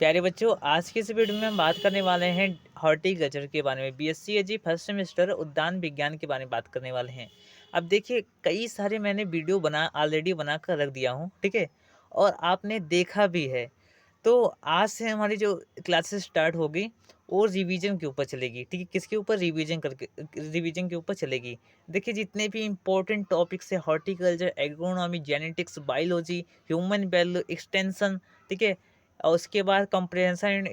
प्यारे बच्चों, आज की इस वीडियो में हम बात करने वाले हैं हॉर्टिकल्चर के बारे में। बीएससी एजी फर्स्ट सेमेस्टर उद्यान विज्ञान के बारे में बात करने वाले हैं। अब देखिए, कई सारे मैंने वीडियो ऑलरेडी बना कर रख दिया हूँ, ठीक है, और आपने देखा भी है। तो आज से हमारी जो क्लासेस स्टार्ट होगी वो रिवीजन के ऊपर चलेगी, ठीक है। किसके ऊपर? रिवीजन के ऊपर चलेगी। देखिए, जितने भी इंपॉर्टेंट टॉपिक्स है, horticulture, agronomy, genetics, biology, human value, extension, ठीक है, और उसके बाद comprehension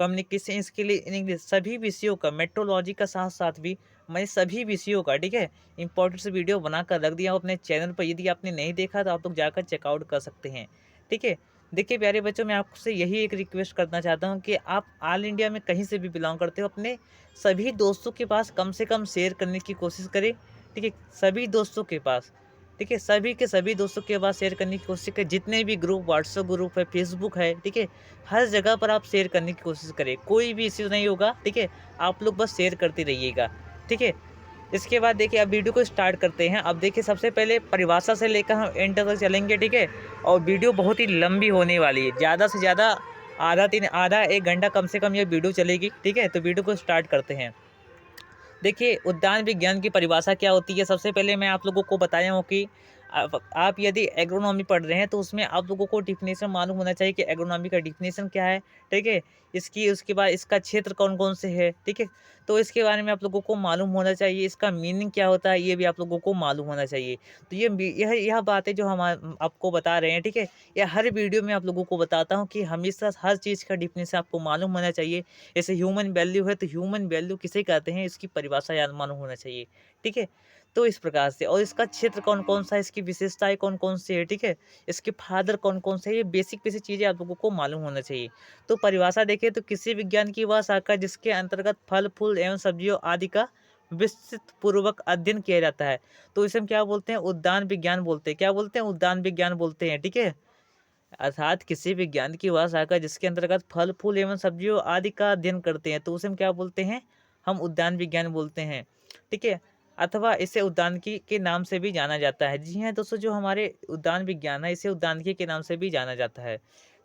communication skill in English, सभी विषयों का, मेट्रोलॉजी का साथ साथ भी मैं सभी विषयों का, ठीक है, इंपॉर्टेंट से वीडियो बनाकर रख दिया हूँ अपने चैनल पर। यदि आपने नहीं देखा तो आप लोग जाकर चेकआउट कर सकते हैं, ठीक है। देखिए प्यारे बच्चों, मैं आपसे यही एक रिक्वेस्ट करना चाहता हूँ कि आप ऑल इंडिया में कहीं से भी बिलोंग करते हो, अपने सभी दोस्तों के पास कम से कम शेयर करने की कोशिश करें, ठीक है। सभी दोस्तों के पास, ठीक है, सभी के सभी दोस्तों के पास शेयर करने की कोशिश करें। जितने भी ग्रुप, व्हाट्सएप ग्रुप है, फेसबुक है, ठीक है, हर जगह पर आप शेयर करने की कोशिश करें। कोई भी इश्यू नहीं होगा, ठीक है, आप लोग बस शेयर करते रहिएगा, ठीक है। इसके बाद देखिए, अब वीडियो को स्टार्ट करते हैं। अब देखिए, सबसे पहले परिभाषा से लेकर हम एंड तक चलेंगे, ठीक है, और वीडियो बहुत ही लंबी होने वाली है, ज़्यादा से ज़्यादा आधा 1 घंटा कम से कम ये वीडियो चलेगी, ठीक है। तो वीडियो को स्टार्ट करते हैं। देखिए, उद्यान विज्ञान की परिभाषा क्या होती है? सबसे पहले मैं आप लोगों को बताया हूँ कि आप यदि एग्रोनॉमी पढ़ रहे हैं तो उसमें आप लोगों को डिफिनेशन मालूम होना चाहिए कि एग्रोनॉमी का डिफिनेशन क्या है, ठीक है। इसकी उसके बाद इसका क्षेत्र कौन-कौन से है, ठीक है। तो इसके बारे में आप लोगों को मालूम होना चाहिए। इसका मीनिंग क्या होता है, ये भी आप लोगों को मालूम होना चाहिए। तो यह बातें जो हम आपको बता रहे हैं, ठीक है, यह हर वीडियो में आप लोगों को बताता हूँ कि हमेशा हर चीज़ का डिफिनेशन आपको मालूम होना चाहिए। जैसे ह्यूमन वैल्यू है, तो ह्यूमन वैल्यू किसे कहते हैं, इसकी परिभाषा याद मालूम होना चाहिए, ठीक है। तो इस प्रकार से, और इसका क्षेत्र कौन-कौन सा है, इसकी विशेषताएँ कौन-कौन सी है, ठीक है, इसके फादर कौन-कौन से हैं, ये बेसिक चीज़ें आप लोगों को मालूम होना चाहिए। तो परिभाषा देखें तो किसी विज्ञान की वह शाखा जिसके अंतर्गत फल, फूल एवं सब्जियों आदि का विस्तृत पूर्वक अध्ययन किया जाता है, तो इसे हम क्या बोलते हैं? उद्यान विज्ञान बोलते हैं। क्या बोलते हैं? उद्यान विज्ञान बोलते हैं, ठीक है। अर्थात किसी विज्ञान की वह शाखा जिसके अंतर्गत फल, फूल एवं सब्जियों आदि का अध्ययन करते हैं, तो उसे हम क्या बोलते हैं? हम उद्यान विज्ञान बोलते हैं, ठीक है। अथवा इसे उद्यानिकी के नाम से भी जाना जाता है। जी हाँ दोस्तों, जो हमारे उद्यान विज्ञान है, इसे उद्यानिकी के नाम से भी जाना जाता है,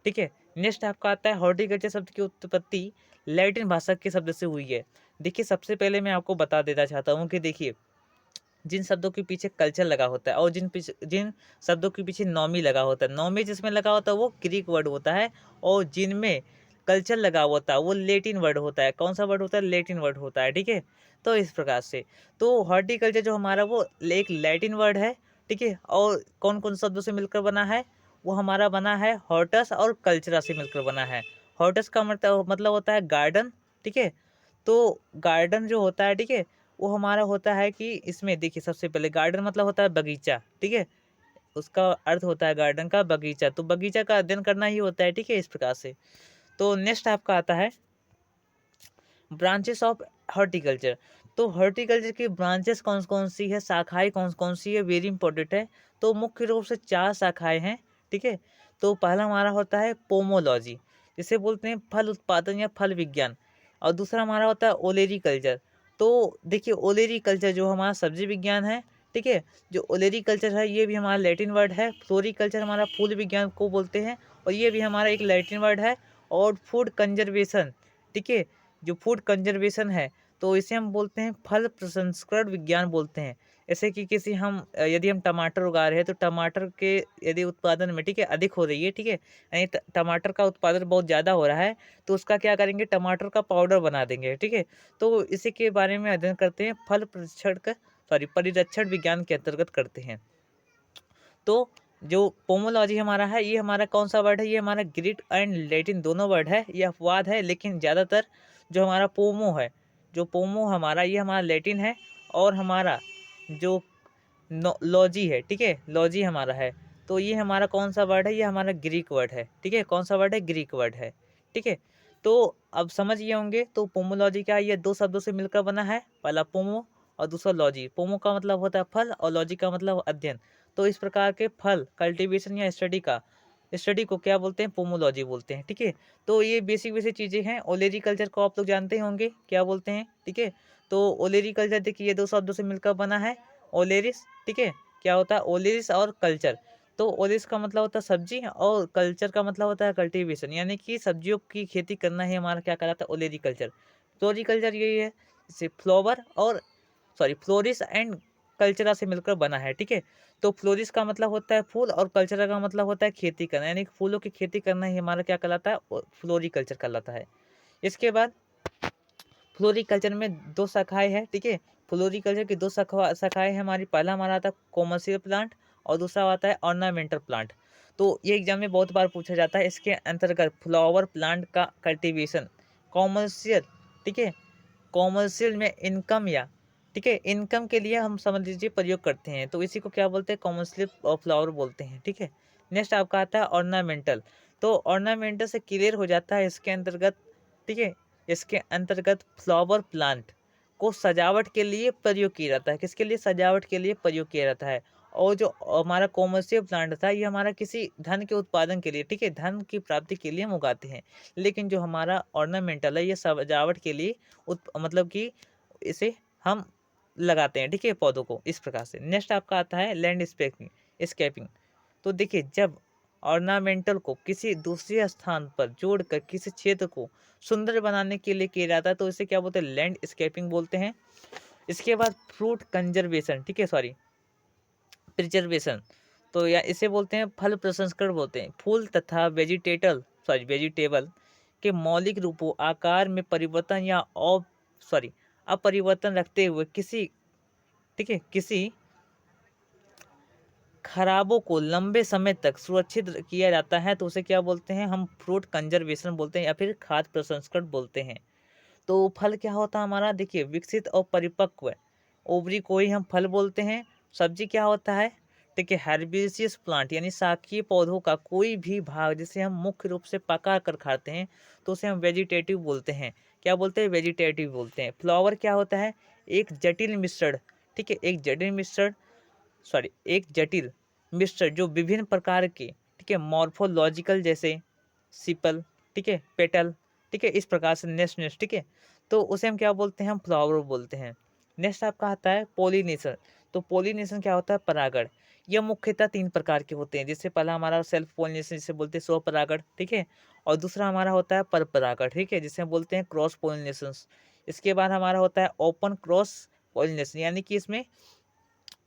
ठीक है। नेक्स्ट आपका आता है हॉर्टिकल्चर शब्द की उत्पत्ति लैटिन भाषा के शब्द से हुई है। देखिए, सबसे पहले मैं आपको बता देना चाहता हूँ कि देखिए, जिन शब्दों के पीछे कल्चर लगा होता है और जिन शब्दों के पीछे नॉमी लगा होता है, नॉमी जिसमें लगा होता है वो ग्रीक वर्ड होता है, और जिनमें कल्चर लगा होता है वो लेटिन वर्ड होता है। कौन सा वर्ड होता है? लेटिन वर्ड होता है, ठीक है। तो इस प्रकार से, तो हॉर्टिकल्चर जो हमारा वो एक लैटिन वर्ड है, ठीक है, और कौन कौन शब्दों से मिलकर बना है? वो हमारा बना है हॉर्टस और कल्चरा से मिलकर बना है। हॉर्टस का मतलब होता है गार्डन, ठीक है। तो गार्डन जो होता है, ठीक है, वो हमारा होता है कि इसमें देखिए, सबसे पहले गार्डन मतलब होता है बगीचा, ठीक है। उसका अर्थ होता है गार्डन का बगीचा, तो बगीचा का अध्ययन करना ही होता है, ठीक है, इस प्रकार से। तो नेक्स्ट आपका आता है ब्रांचेस ऑफ हॉर्टिकल्चर। तो हॉर्टिकल्चर की ब्रांचेस कौन कौन सी है, शाखाएं कौन कौन सी है, वेरी इंपॉर्टेंट है। तो मुख्य रूप से 4 शाखाएं हैं, ठीक है। तो पहला हमारा होता है पोमोलॉजी, जिसे बोलते हैं फल उत्पादन या फल विज्ञान, और दूसरा हमारा होता है ओलेरी कल्चर। तो देखिए, ओलेरी कल्चर जो हमारा सब्जी विज्ञान है, ठीक है, जो ओलेरी कल्चर है ये भी हमारा लैटिन वर्ड है। फ्लोरिकल्चर हमारा फूल विज्ञान को बोलते हैं, और ये भी हमारा एक लैटिन वर्ड है। और फूड कंजर्वेशन, ठीक है, जो फूड कंजर्वेशन है, तो इसे हम बोलते हैं फल प्रसंस्करण विज्ञान बोलते हैं। जैसे कि यदि हम टमाटर उगा रहे हैं, तो टमाटर के यदि उत्पादन में, ठीक है, अधिक हो रही है, ठीक है, यानी टमाटर का उत्पादन बहुत ज़्यादा हो रहा है, तो उसका क्या करेंगे? टमाटर का पाउडर बना देंगे, ठीक है। तो इसी के बारे में अध्ययन करते हैं, फल परीक्षण का परिरक्षण विज्ञान के अंतर्गत करते हैं। तो जो पोमोलॉजी हमारा है, ये हमारा कौन सा वर्ड है? ये हमारा ग्रीक एंड लैटिन दोनों वर्ड है, ये अपवाद है, लेकिन ज़्यादातर जो हमारा पोमो है, जो पोमो हमारा, ये हमारा लैटिन है। और हमारा जो लॉजी है, ठीक है, लॉजी हमारा है, तो ये हमारा कौन सा वर्ड है? ये हमारा ग्रीक वर्ड है, ठीक है। कौन सा वर्ड है? ग्रीक वर्ड है, ठीक है। तो अब समझ गए होंगे, तो पोमोलॉजी क्या है? ये 2 शब्दों से मिलकर बना है, पहला पोमो और दूसरा लॉजी। पोमो का मतलब होता है फल, और लॉजी का मतलब अध्ययन। तो इस प्रकार के फल कल्टीवेशन या स्टडी को क्या बोलते हैं? पोमोलॉजी बोलते हैं, ठीक है। तो ये बेसिक चीज़ें हैं। ओलेरी कल्चर को आप लोग जानते होंगे क्या बोलते हैं, ठीक है। तो ओलेरी कल्चर देखिए, ये 2 शब्दों से मिलकर बना है, ओलेरिस, ठीक है। क्या होता है? ओलेरिस और कल्चर। तो ओलिस का मतलब होता है सब्जी और कल्चर का मतलब होता है कल्टीवेशन, यानी कि सब्जियों की खेती करना ही हमारा क्या कहलाता है, ओलेरीकल्चर। फ्लोरीकल्चर यही है, जैसे फ्लावर और फ्लोरिस एंड कल्चरा से मिलकर बना है, ठीक है। तो फ्लोरिस का मतलब होता है फूल और कल्चरा का मतलब होता है खेती करना, यानी कि फूलों की खेती करना ही हमारा क्या कहलाता है, फ्लोरीकल्चर कहलाता है। इसके बाद फ्लोरीकल्चर में दो शाखाएं हैं, ठीक है। फ्लोरीकल्चर की दो शाखाएं हैं हमारी। पहला हमारा आता है कॉमर्शियल प्लांट और दूसरा आता है ऑर्नामेंटल प्लांट। तो ये एग्जाम में बहुत बार पूछा जाता है। इसके अंतर्गत फ्लावर प्लांट का कल्टीवेशन कॉमर्शियल, ठीक है, कॉमर्शियल में इनकम या, ठीक है, इनकम के लिए हम समझ लीजिए प्रयोग करते हैं, तो इसी को क्या बोलते हैं, कॉमर्शियल फ्लावर बोलते हैं, ठीक है। नेक्स्ट आपका आता है ऑर्नामेंटल। तो ऑर्नामेंटल से क्लियर हो जाता है इसके अंतर्गत, ठीक है, इसके अंतर्गत फ्लावर प्लांट को सजावट के लिए प्रयोग किया जाता है। किसके लिए, सजावट के लिए प्रयोग किया जाता है। और जो हमारा कॉमर्शियल प्लांट था ये हमारा किसी धन के उत्पादन के लिए, ठीक है, धन की प्राप्ति के लिए हम उगाते हैं। लेकिन जो हमारा ऑर्नामेंटल है ये सजावट के लिए मतलब कि इसे हम लगाते हैं, ठीक है, पौधों को इस प्रकार से। नेक्स्ट आपका आता है लैंडस्केपिंग स्केपिंग। तो देखिए, जब ऑर्नामेंटल को किसी दूसरे स्थान पर जोड़कर किसी क्षेत्र को सुंदर बनाने के लिए किया जाता है तो इसे क्या बोलते हैं, लैंडस्केपिंग बोलते हैं। इसके बाद फ्रूट कंजर्वेशन, ठीक है, प्रिजर्वेशन, तो या इसे बोलते हैं फल प्रसंस्करण बोलते हैं। फूल तथा वेजिटेबल के मौलिक रूपों, आकार में परिवर्तन या अपरिवर्तन रखते हुए किसी, ठीक है, किसी खराबों को लंबे समय तक सुरक्षित किया जाता है तो उसे क्या बोलते हैं, हम फ्रूट कंजर्वेशन बोलते हैं या फिर खाद्य प्रसंस्करण बोलते हैं। तो फल क्या होता है हमारा, देखिए, विकसित और परिपक्व ओवरी को ही हम फल बोलते हैं। सब्जी क्या होता है, ठीक है, हर्बेसियस प्लांट यानी शाकीय पौधों का कोई भी भाग जिसे हम मुख्य रूप से पका कर खाते हैं तो उसे हम वेजिटेटिव बोलते हैं। क्या बोलते हैं, वेजिटेटिव बोलते हैं। फ्लावर क्या होता है, एक जटिल मिश्रण, ठीक है, एक जटिल मिश्रण जो विभिन्न प्रकार के, ठीक है, मॉर्फोलॉजिकल जैसे सिपल, ठीक है, पेटल, ठीक है, इस प्रकार से नेस्ट, ठीक है, तो उसे हम क्या बोलते हैं, हम फ्लावर बोलते हैं। नेक्स्ट आपका आता है पोलिनेशन। तो पोलिनेशन क्या होता है, परागण। यह मुख्यतः 3 प्रकार के होते हैं। जैसे पहला हमारा सेल्फ पोलिनेशन जिसे बोलते हैं स्वपरागण, ठीक है, और दूसरा हमारा होता है पर परागण, ठीक है, जिसे हम बोलते हैं क्रॉस पोलिनेशन। इसके बाद हमारा होता है ओपन क्रॉस पोलिनेशन, यानी कि इसमें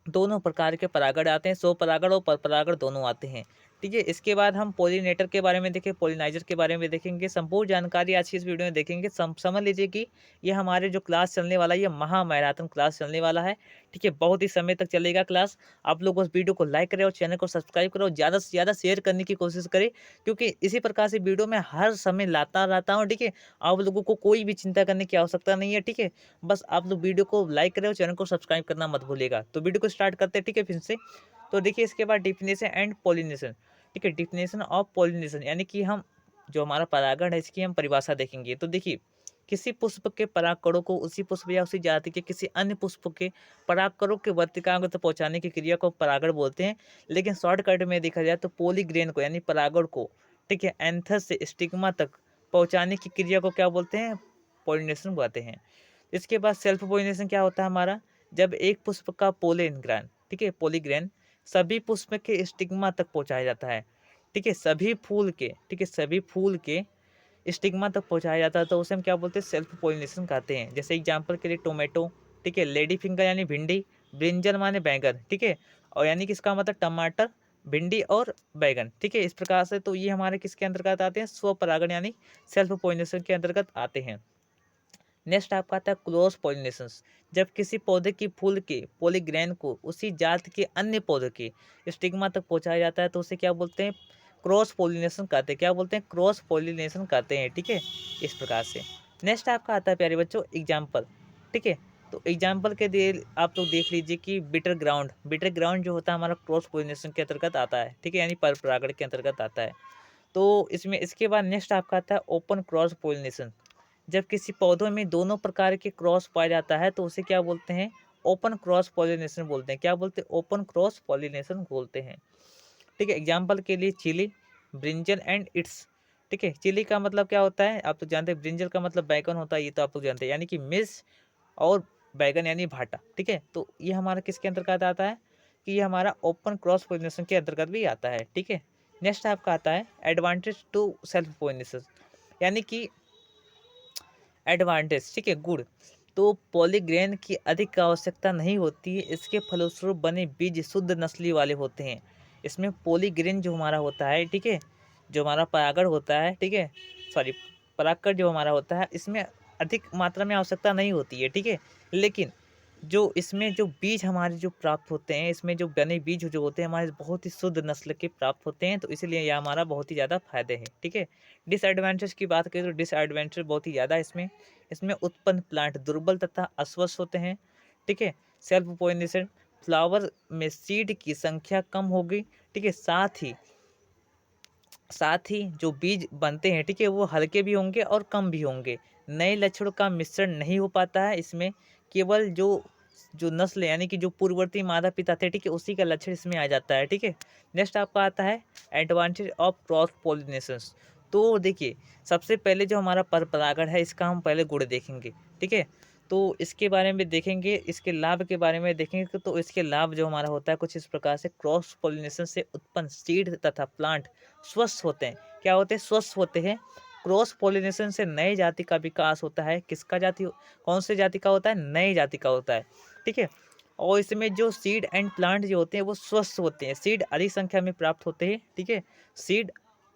दोनों प्रकार के परागण आते हैं, स्वपरागण और परपरागण दोनों आते हैं, ठीक है। इसके बाद हम पोलिनेटर के बारे में देखें, पोलिनाइजर के बारे में देखेंगे। संपूर्ण जानकारी आज की इस वीडियो में देखेंगे। समझ लीजिए कि ये हमारे जो क्लास चलने वाला है ये महा मैराथन क्लास चलने वाला है, ठीक है, बहुत ही समय तक चलेगा क्लास। आप लोग उस वीडियो को लाइक करें और चैनल को सब्सक्राइब करें और ज़्यादा से ज़्यादा शेयर करने की कोशिश करें, क्योंकि इसी प्रकार से वीडियो मैं हर समय लाता रहता हूँ, ठीक है। आप लोगों को कोई भी चिंता करने की आवश्यकता नहीं है, ठीक है। बस आप लोग वीडियो को लाइक करें और चैनल को सब्सक्राइब करना मत भूलिएगा। तो वीडियो को स्टार्ट करते हैं, ठीक है, फिर से। तो देखिए, इसके बाद डिफिनेशन एंड पोलिनेशन, ठीक है, डिफिनेशन ऑफ पोलिनेशन, यानी कि हम जो हमारा परागण है इसकी हम परिभाषा देखेंगे। तो देखिए, किसी पुष्प के परागकणों को उसी पुष्प या उसी जाति के किसी अन्य पुष्प के परागकणों के वर्तिकांग तक पहुंचाने की क्रिया को परागण बोलते हैं। लेकिन शॉर्टकट में देखा जाए तो पोलीग्रेन को यानी परागण को, ठीक है, एंथस से स्टिग्मा तक पहुंचाने की क्रिया को क्या बोलते हैं, पोलिनेशन बोलते हैं। इसके बाद सेल्फ पोलिनेशन क्या होता है हमारा, जब एक पुष्प का पोलन ग्रैन, ठीक है, पॉलीग्रेन सभी पुष्प के स्टिग्मा तक पहुंचाया जाता है, ठीक है, सभी फूल के, ठीक है, सभी फूल के स्टिग्मा तक पहुंचाया जाता है तो उसे हम क्या बोलते हैं, सेल्फ पोलिनेशन कहते हैं। जैसे एग्जांपल के लिए टोमेटो, ठीक है, लेडी फिंगर यानी भिंडी, ब्रिंजल माने बैंगन, ठीक है, और यानी कि इसका मतलब टमाटर, भिंडी और बैगन, ठीक है, इस प्रकार से। तो ये हमारे किसके अंतर्गत आते हैं, स्वपरागण यानी सेल्फ पोलिनेशन के अंतर्गत आते हैं। नेक्स्ट आपका आता है क्रॉस पॉलिनेशन। जब किसी पौधे की फूल के पॉलीग्रेन को उसी जात के अन्य पौधे के स्टिग्मा तक पहुंचाया जाता है तो उसे क्या बोलते हैं, क्रॉस पॉलिनेशन कहते हैं। क्या बोलते हैं, क्रॉस पॉलिनेशन कहते हैं, ठीक है, इस प्रकार से। नेक्स्ट आपका आता है प्यारे बच्चों एग्जाम्पल, ठीक है। तो एग्जाम्पल के लिए आप लोग देख लीजिए कि बिटर ग्राउंड जो होता है हमारा क्रॉस पॉलिनेशन के अंतर्गत आता है, ठीक है, यानी पर परागण के अंतर्गत आता है। तो इसमें इसके बाद नेक्स्ट आपका आता है ओपन क्रॉस पॉलिनेशन। जब किसी पौधों में दोनों प्रकार के क्रॉस पाया जाता है तो उसे क्या बोलते हैं, ओपन क्रॉस पॉलिनेशन बोलते हैं। क्या बोलते हैं, ओपन क्रॉस पॉलिनेशन बोलते हैं, ठीक है। एग्जाम्पल के लिए चिली, ब्रिंजल एंड इट्स, ठीक है। चिली का मतलब क्या होता है आप तो जानते हैं, ब्रिंजल का मतलब बैगन होता है, ये तो आप लोग जानते हैं, यानी कि मिर्च और बैगन यानी भाटा, ठीक है। तो ये हमारा किसके अंतर्गत आता है, कि ये हमारा ओपन क्रॉस पोलिनेशन के अंतर्गत भी आता है, ठीक है। नेक्स्ट आपका आता है एडवांटेज टू सेल्फ पोलिनेशन, यानी कि एडवांटेज, ठीक है, गुड़। तो पॉलीग्रेन की अधिक आवश्यकता नहीं होती है, इसके फलस्वरूप बने बीज शुद्ध नस्ली वाले होते हैं। इसमें पॉलीग्रेन जो हमारा होता है, ठीक है, जो हमारा परागण होता है, ठीक है, सॉरी, परागकण जो हमारा होता है, इसमें अधिक मात्रा में आवश्यकता नहीं होती है, ठीक है। लेकिन जो इसमें जो बीज हमारे जो प्राप्त होते हैं, इसमें जो बने बीज जो होते हैं हमारे बहुत ही शुद्ध नस्ल के प्राप्त होते हैं, तो इसलिए यह हमारा बहुत ही ज़्यादा फायदे हैं, ठीक है। डिसएडवांटेज की बात करें तो डिसएडवांटेज बहुत ही ज़्यादा इसमें इसमें उत्पन्न प्लांट दुर्बल तथा अस्वस्थ होते हैं, ठीक है। सेल्फ पोलिनेशन, फ्लावर में सीड की संख्या कम होगी, ठीक है। साथ ही जो बीज बनते हैं, ठीक है, वो हल्के भी होंगे और कम भी होंगे। नए लक्षणों का मिश्रण नहीं हो पाता है इसमें, केवल जो जो नस्ल यानी कि जो पूर्ववर्ती माता पिता थे, ठीक है, उसी का लक्षण इसमें आ जाता है, ठीक है। नेक्स्ट आपका आता है एडवांटेज ऑफ क्रॉस पोलिनेशंस। तो देखिए, सबसे पहले जो हमारा पर परागण है, इसका हम पहले गुण देखेंगे, ठीक है। तो इसके बारे में देखेंगे, इसके लाभ के बारे में देखेंगे, तो इसके लाभ जो हमारा होता है कुछ इस प्रकार से, क्रॉस पोलिनेशन से उत्पन्न सीड तथा प्लांट स्वस्थ होते हैं। क्या होते हैं? स्वस्थ होते हैं। क्रॉस पोलिनेशन से नए जाति का विकास होता है। किसका जाति? कौन से जाति का होता है? नई जाति का होता है, ठीक है। और इसमें जो सीड एंड प्लांट जो होते हैं वो स्वस्थ होते हैं, सीड अधिक संख्या में प्राप्त होते हैं, ठीक है। सीड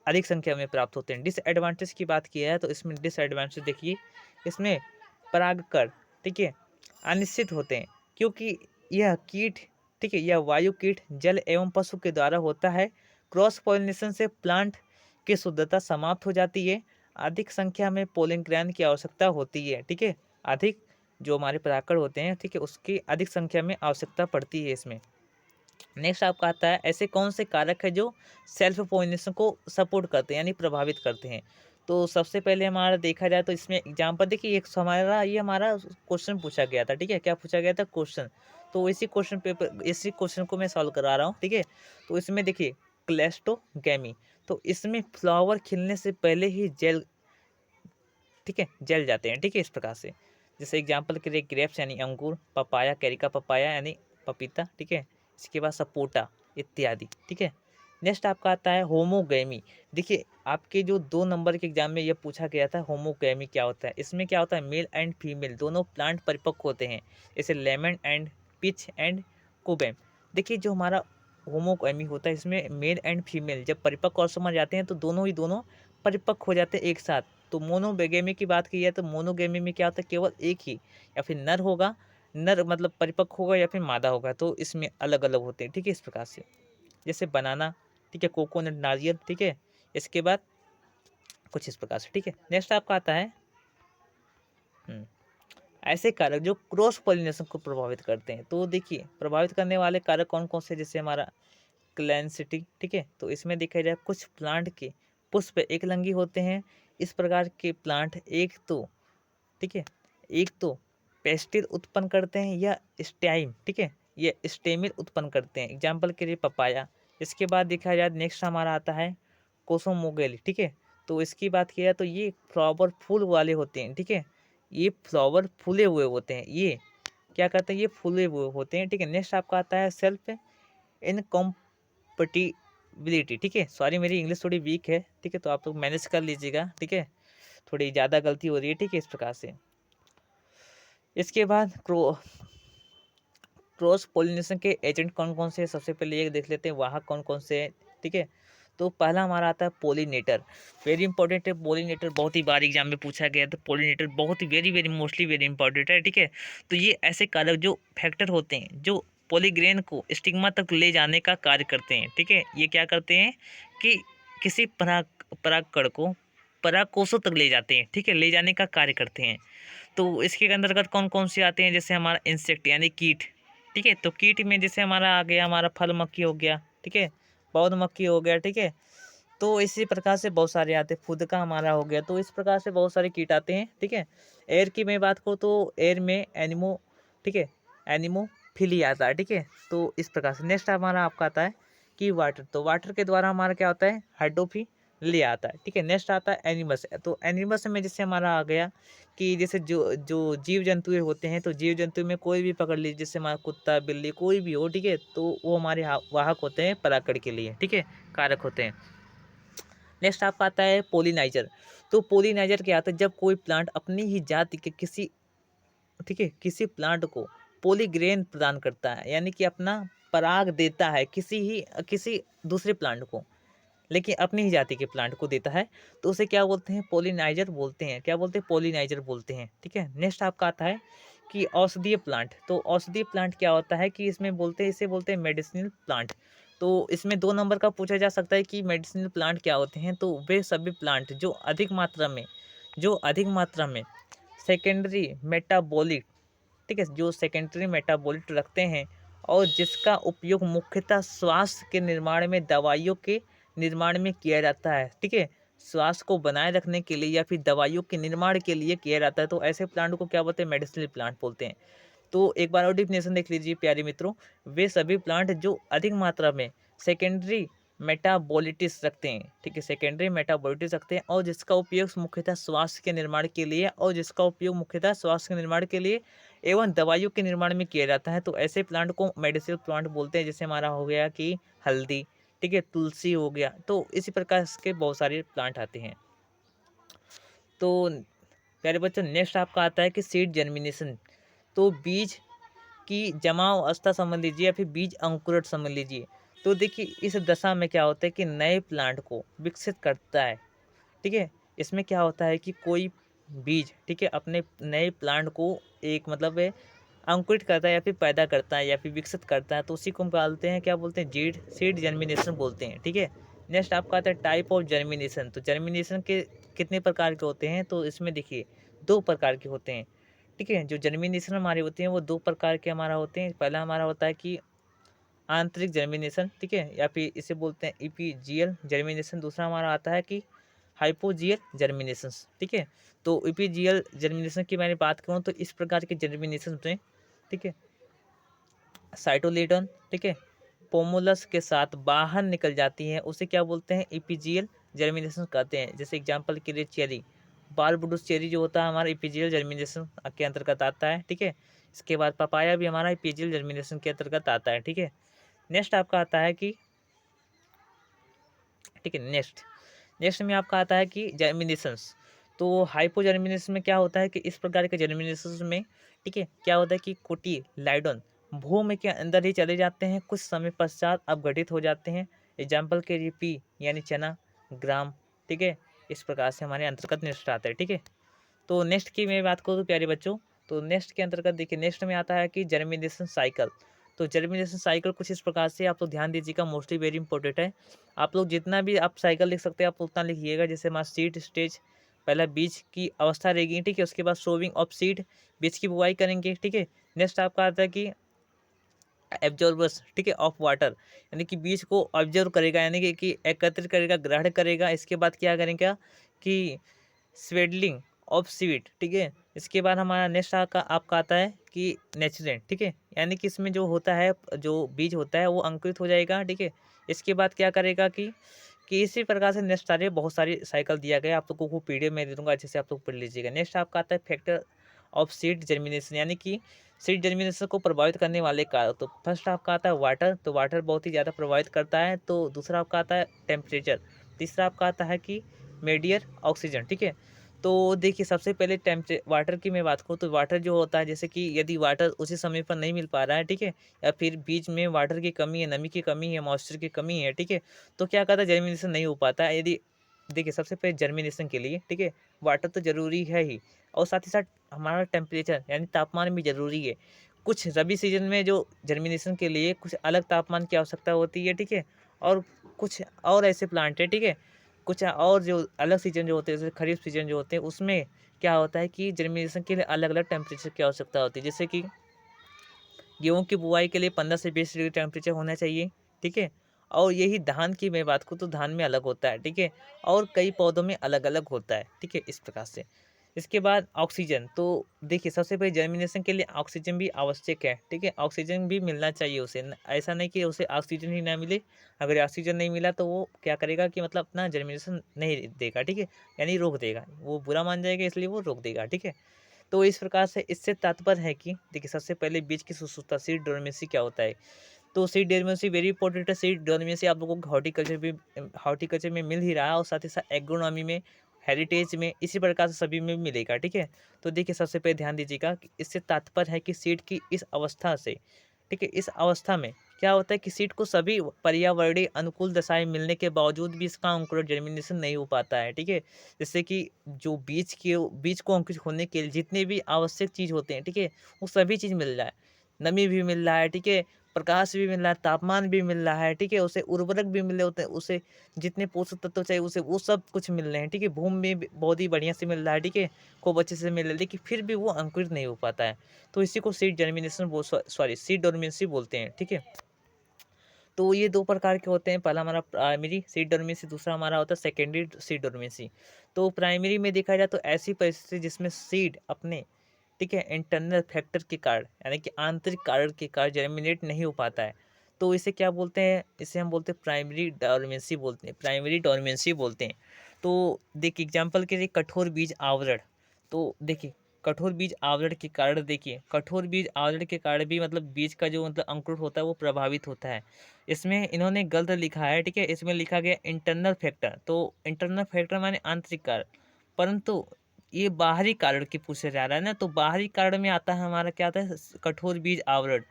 अधिक संख्या में प्राप्त होते हैं। डिसएडवांटेज की बात की है तो इसमें डिसएडवांटेज देखिए, इसमें परागकण, ठीक है, अनिश्चित होते हैं, क्योंकि यह कीट, ठीक है, यह वायु कीट जल एवं पशु के द्वारा होता है। क्रॉस पॉलिनेशन से प्लांट की शुद्धता समाप्त हो जाती है। अधिक संख्या में पोलिन ग्रैंड की आवश्यकता होती है, ठीक है। अधिक जो हमारे परागकण होते हैं, ठीक है, उसकी अधिक संख्या में आवश्यकता पड़ती है इसमें। नेक्स्ट आपका आता है ऐसे कौन से कारक है जो सेल्फ पोलिनेशन को सपोर्ट करते हैं यानी प्रभावित करते हैं। तो सबसे पहले हमारा देखा जाए तो इसमें एग्जाम्पल देखिए, एक हमारा क्वेश्चन पूछा गया था, ठीक है। क्या पूछा गया था? क्वेश्चन। तो इसी क्वेश्चन को मैं सॉल्व करा रहा हूँ, ठीक है। तो इसमें देखिए क्लेस्टोगैमी, तो इसमें फ्लावर खिलने से पहले ही जेल, ठीक है, जल जाते हैं, ठीक है, इस प्रकार से। जैसे एग्जांपल के लिए ग्रेप्स यानी अंगूर, पपाया, कैरिका पपाया यानी पपीता, ठीक है। इसके बाद सपोटा इत्यादि, ठीक है। नेक्स्ट आपका आता है होमोगैमी। देखिए, आपके जो 2 नंबर के एग्जाम में यह पूछा गया था होमोगैमी क्या होता है। इसमें क्या होता है? मेल एंड फीमेल दोनों प्लांट परिपक्व होते हैं, जैसे लेमन एंड पिच एंड कोबैम। देखिए, जो हमारा होमोगैमी होता है, इसमें मेल एंड फीमेल जब परिपक्व और समझ जाते हैं तो दोनों परिपक्व हो जाते हैं एक साथ। तो मोनोगैमी की बात की है तो मोनोगैमी में क्या होता है? केवल एक ही या फिर नर होगा, नर मतलब परिपक्व होगा या फिर मादा होगा, तो इसमें अलग अलग होते हैं, ठीक है, इस प्रकार से। जैसे बनाना, ठीक है, कोकोनट नारियल, ठीक है। इसके बाद कुछ इस प्रकार से, ठीक है। नेक्स्ट आपका आता है ऐसे कारक जो क्रॉस पॉलिनेशन को प्रभावित करते हैं। तो देखिए, प्रभावित करने वाले कारक कौन कौन से, जैसे हमारा क्लैंसिटी, ठीक है। तो इसमें देखा जाए कुछ प्लांट के पुष्प एक लंगी होते हैं। इस प्रकार के प्लांट एक तो, ठीक है, एक तो पेस्टिल उत्पन्न करते हैं या स्टाइम, ठीक है, ये स्टेमिल उत्पन्न करते हैं। एग्जाम्पल के लिए पपाया। इसके बाद देखा जाए नेक्स्ट हमारा आता है कोसोमोगेल, ठीक है। तो इसकी बात किया तो ये फ्लावर फूल वाले होते हैं, ठीक है। ये फ्लावर फूले हुए होते हैं, ये क्या करते हैं? ये फूले हुए होते हैं, ठीक है। नेक्स्ट आपका आता है सेल्फ इनकॉम्पटिबिलिटी, ठीक है। सॉरी, मेरी इंग्लिश थोड़ी वीक है, ठीक है, तो आप लोग मैनेज कर लीजिएगा, ठीक है। थोड़ी ज़्यादा गलती हो रही है, ठीक है, इस प्रकार से। इसके बाद क्रॉस पोलिनेशन के एजेंट कौन कौन से हैं? सबसे पहले ये देख लेते हैं वाहक कौन कौन से हैं, ठीक है। तो पहला हमारा आता है पोलिनेटर। वेरी इंपॉर्टेंट है पोलिनेटर, बहुत ही बार एग्जाम में पूछा गया तो पोलिनेटर बहुत ही very very mostly very important है, ठीक है। तो ये ऐसे कारक जो फैक्टर होते हैं जो पॉलीग्रेन को स्टिग्मा तक ले जाने का कार्य करते हैं, ठीक है। ये क्या करते हैं कि किसी परागकण को परागकोशों तक ले जाते हैं, ठीक है, ले जाने का कार्य करते हैं। तो इसके अंतर्गत कौन कौन से आते हैं? जैसे हमारा इंसेक्ट यानी कीट, ठीक है। तो कीट में जैसे हमारा आ गया हमारा फल मक्खी हो गया, ठीक है, पौध मक्खी हो गया, ठीक है। तो इसी प्रकार से बहुत सारे आते हैं, फुदका हमारा हो गया। तो इस प्रकार से बहुत सारे कीट आते हैं, ठीक है। एयर की मैं बात करूँ तो एयर में एनिमो, ठीक है, एनिमोफिली आता है, ठीक है। तो इस प्रकार से नेक्स्ट हमारा आपका आता है कि वाटर। तो वाटर के द्वारा हमारा क्या होता है? ले आता है, ठीक है। नेक्स्ट आता है एनिमल्स। तो एनिमल्स में जैसे हमारा आ गया कि जैसे जो जो जीव जंतु होते हैं, तो जीव जंतु में कोई भी पकड़ लीजिए, जैसे हमारा कुत्ता बिल्ली कोई भी हो, ठीक है, तो वो हमारे वाहक होते हैं परागण के लिए, ठीक है, कारक होते हैं। नेक्स्ट आपका आता है पोलिनाइजर। तो पोलिनाइजर क्या आता है, जब कोई प्लांट अपनी ही जाति के किसी, ठीक है, किसी प्लांट को पोलीग्रेन प्रदान करता है, यानी कि अपना पराग देता है किसी दूसरे प्लांट को, लेकिन अपनी ही जाति के प्लांट को देता है, तो उसे क्या बोलते हैं, पोलिनाइजर बोलते हैं। क्या बोलते हैं, पोलिनाइजर बोलते हैं, ठीक है। नेक्स्ट आपका आता है कि औषधीय प्लांट। तो औषधीय प्लांट क्या होता है कि इसमें बोलते हैं, इसे बोलते हैं मेडिसिनल प्लांट। तो इसमें 2 नंबर का पूछा जा सकता है कि मेडिसिनल प्लांट क्या होते हैं। तो वे सभी प्लांट जो अधिक मात्रा में सेकेंडरी मेटाबॉलिक, ठीक है, जो सेकेंडरी मेटाबॉलिट रखते हैं और जिसका उपयोग मुख्यतः स्वास्थ्य के निर्माण में, दवाइयों के निर्माण में किया जाता है, ठीक है, स्वास्थ्य को बनाए रखने के लिए या फिर दवाइयों के निर्माण के लिए किया जाता है, तो ऐसे प्लांट को क्या बोलते हैं, मेडिसिनल प्लांट बोलते हैं। तो एक बार और डिफिनेशन देख लीजिए प्यारे मित्रों, वे सभी प्लांट जो अधिक मात्रा में सेकेंडरी मेटाबोलिटिस रखते हैं, ठीक है, सेकेंडरी मेटाबोलिटिस रखते हैं और जिसका उपयोग मुख्यतः स्वास्थ्य के निर्माण के लिए एवं दवाइयों के निर्माण में किया जाता है, तो ऐसे प्लांट को मेडिसिनल प्लांट बोलते हैं। जैसे हमारा हो गया कि हल्दी, ठीक है, तुलसी हो गया, तो इसी प्रकार के बहुत सारे प्लांट आते हैं। तो प्यारे बच्चों, नेक्स्ट आपका आता है कि सीड जर्मिनेशन। तो बीज की जमाव अवस्था समझ लीजिए या फिर बीज अंकुरण समझ लीजिए। तो देखिए इस दशा में क्या होता है कि नए प्लांट को विकसित करता है, ठीक है। इसमें क्या होता है कि कोई बीज, ठीक है, अपने नए प्लांट को एक मतलब अंकुरित करता है या फिर पैदा करता है या फिर विकसित करता है, तो उसी को हम बोलते हैं, क्या बोलते हैं, सीड जर्मिनेशन बोलते हैं, ठीक है। नेक्स्ट आपका आता है टाइप ऑफ जर्मिनेशन। तो जर्मिनेशन के कितने प्रकार के होते हैं, तो इसमें देखिए 2 प्रकार के होते हैं, ठीक है। जो जर्मिनेशन हमारे होते हैं वो 2 प्रकार के हमारा होते हैं। पहला हमारा होता है कि आंतरिक जर्मिनेशन, ठीक है, या फिर इसे बोलते हैं इपीजियल जर्मिनेशन। दूसरा हमारा आता है कि हाइपोजियल जर्मिनेशन, ठीक है। तो इपीजियल जर्मिनेशन की मैंने बात करूँ तो इस प्रकार के जर्मिनेशन में, ठीक है, साइटोलेडन, ठीक है, पोमुलस के साथ बाहर निकल जाती है, उसे क्या बोलते हैं, इपीजियल जर्मिनेशन कहते हैं। जैसे एग्जांपल के लिए चेरी, बारबुडुस चेरी जो होता है हमारा इपीजियल जर्मिनेशन के अंतर्गत आता है, ठीक है। इसके बाद पपाया भी हमारा इपीजियल जर्मिनेशन के अंतर्गत आता है, ठीक है। नेक्स्ट आपका आता है कि, ठीक है, नेक्स्ट में आपका आता है कि जर्मिनेशंस। तो हाइपो जर्मिनेशन में क्या होता है कि इस प्रकार के जर्मिनेशन में, ठीक है, क्या होता है कि कोटी लाइडोन भूमि के अंदर ही चले जाते हैं, कुछ समय पश्चात अपघटित हो जाते हैं। एग्जाम्पल के लिए पी यानी चना, ग्राम, ठीक है, इस प्रकार से हमारे अंतर्गत नेक्स्ट आता है, ठीक है। तो नेक्स्ट की मैं बात करूँ तो प्यारे बच्चों, तो नेक्स्ट के अंतर्गत देखिए नेक्स्ट में आता है कि जर्मिनेशन साइकिल। तो जर्मिनेशन साइकिल कुछ इस प्रकार से, आप लोग ध्यान दीजिएगा, मोस्टली वेरी इंपॉर्टेंट है। आप लोग जितना भी आप साइकिल लिख सकते हैं आप उतना लिखिएगा। जैसे हमारा सीड स्टेज, पहला बीज की अवस्था रहेगी, ठीक है, उसके बाद सोविंग ऑफ सीड, बीज की बुआई करेंगे, ठीक है। नेक्स्ट आपका आता है कि एब्जॉर्बर्स, ठीक है, ऑफ वाटर, यानी कि बीज को ऑब्जर्व करेगा, यानी कि एकत्रित करेगा, ग्रहण करेगा। इसके बाद क्या करेगा कि स्वेडलिंग ऑफ सीड, ठीक है। इसके बाद हमारा नेक्स्ट आपका आता है कि नेचुरेंट, ठीक है, यानी कि इसमें जो होता है, जो बीज होता है वो अंकुरित हो जाएगा, ठीक है। इसके बाद क्या करेगा कि इसी प्रकार से नेक्स्ट सारे बहुत सारी साइकिल दिया गया, आप लोगों को पीडीएफ में दे दूंगा, अच्छे से आप लोग पढ़ लीजिएगा। नेक्स्ट आपका आता है फैक्टर ऑफ सीड जर्मिनेशन, यानी कि सीड जर्मिनेशन को प्रभावित करने वाले कारक। तो फर्स्ट आपका आता है वाटर, तो वाटर बहुत ही ज़्यादा प्रभावित करता है। तो दूसरा आपका आता है टेम्परेचर, तीसरा आपका आता है कि मेडियर ऑक्सीजन, ठीक है। तो देखिए सबसे पहले वाटर की मैं बात करूँ तो वाटर जो होता है, जैसे कि यदि वाटर उसी समय पर नहीं मिल पा रहा है, ठीक है, या फिर बीच में वाटर की कमी है, नमी की कमी है, मॉइस्चर की कमी है, ठीक है, तो क्या कहता है, जर्मिनेशन नहीं हो पाता है। यदि देखिए सबसे पहले जर्मिनेशन के लिए, ठीक है, वाटर तो ज़रूरी है ही, और साथ ही साथ हमारा टेम्परेचर यानी तापमान भी ज़रूरी है। कुछ रबी सीजन में जो जर्मिनेशन के लिए कुछ अलग तापमान की आवश्यकता होती है, ठीक है, और कुछ और ऐसे प्लांट है, ठीक है, कुछ और जो अलग सीजन जो होते हैं, जैसे खरीफ सीजन जो होते हैं, उसमें क्या होता है कि जर्मिनेशन के लिए अलग अलग टेम्परेचर की आवश्यकता होती है। जैसे कि गेहूँ की बुआई के लिए 15 से 20 डिग्री टेम्परेचर होना चाहिए, ठीक है, और यही धान की मैं बात करूँ तो धान में अलग होता है, ठीक है, और कई पौधों में अलग अलग होता है, ठीक है, इस प्रकार से। इसके बाद ऑक्सीजन, तो देखिए सबसे पहले जर्मिनेशन के लिए ऑक्सीजन भी आवश्यक है, ठीक है? ऑक्सीजन भी मिलना चाहिए उसे, ऐसा नहीं कि उसे ऑक्सीजन ही ना मिले। अगर ऑक्सीजन नहीं मिला तो वो क्या करेगा कि मतलब अपना जर्मिनेशन नहीं देगा, ठीक है? यानी रोक देगा, वो बुरा मान जाएगा, इसलिए वो रोक देगा, ठीक है? तो इस प्रकार से इससे तात्पर्य है कि देखिए सबसे पहले बीज की सुसुप्ता, सीड डोर्मेंसी क्या होता है? तो सीड डोर्मेंसी वेरी इंपॉर्टेंट है। सीड डोर्मेंसी आप लोगों को हॉर्टिकल्चर में मिल ही रहा है, और साथ ही साथ एग्रोनॉमी में, हेरिटेज में, इसी प्रकार से सभी में मिलेगा, ठीक है? तो देखिए सबसे पहले ध्यान दीजिएगा कि इससे तात्पर्य है कि सीड की इस अवस्था से, ठीक है, इस अवस्था में क्या होता है कि सीड को सभी पर्यावरणीय अनुकूल दशाएं मिलने के बावजूद भी इसका अंकुरण जर्मिनेशन नहीं हो पाता है, ठीक है? जैसे कि जो बीज को अंकुरित होने के लिए जितने भी आवश्यक चीज होते हैं, ठीक है, वो सभी चीज मिल रहा है। नमी भी मिल रहा है, ठीक है, प्रकाश भी मिल रहा है, तापमान भी मिल रहा है, ठीक है, उसे उर्वरक भी मिल रहे होते हैं, उसे जितने पोषक तत्व चाहिए उसे वो सब कुछ मिल रहे हैं, ठीक है, भूमि में भी बहुत ही बढ़िया से मिल रहा है, ठीक है, खूब अच्छे से मिल रहा है, लेकिन फिर भी वो अंकुरित नहीं हो पाता है। तो इसी को सीड जर्मिनेशन सॉरी सीड डोर्मेंसी बोलते हैं, ठीक है। तो ये 2 प्रकार के होते हैं, पहला हमारा प्राइमरी सीड डोर्मेंसी, दूसरा हमारा होता है सेकेंडरी सीड डोर्मेंसी। तो प्राइमरी में देखा जाए तो ऐसी परिस्थिति जिसमें सीड अपने, ठीक है, इंटरनल फैक्टर के कारण, यानी कि आंतरिक कारण के कारण जर्मिनेट नहीं हो पाता है। तो इसे क्या बोलते हैं? इसे हम बोलते हैं प्राइमरी डोर्मेंसी बोलते हैं, प्राइमरी डोर्मेंसी बोलते हैं। तो देखिए एग्जांपल के लिए कठोर बीज आवरण, तो देखिए कठोर बीज आवरण के कारण, देखिए कठोर बीज आवरण के कारण भी मतलब बीज का जो मतलब अंकुर होता है वो प्रभावित होता है। इसमें इन्होंने गलत लिखा है, ठीक है, इसमें लिखा गया इंटरनल फैक्टर, तो इंटरनल फैक्टर माने आंतरिक कारण, परंतु ये बाहरी कारण की पूछा जा रहा है ना, तो बाहरी कारण में आता है हमारा क्या आता है, कठोर बीज आवरण।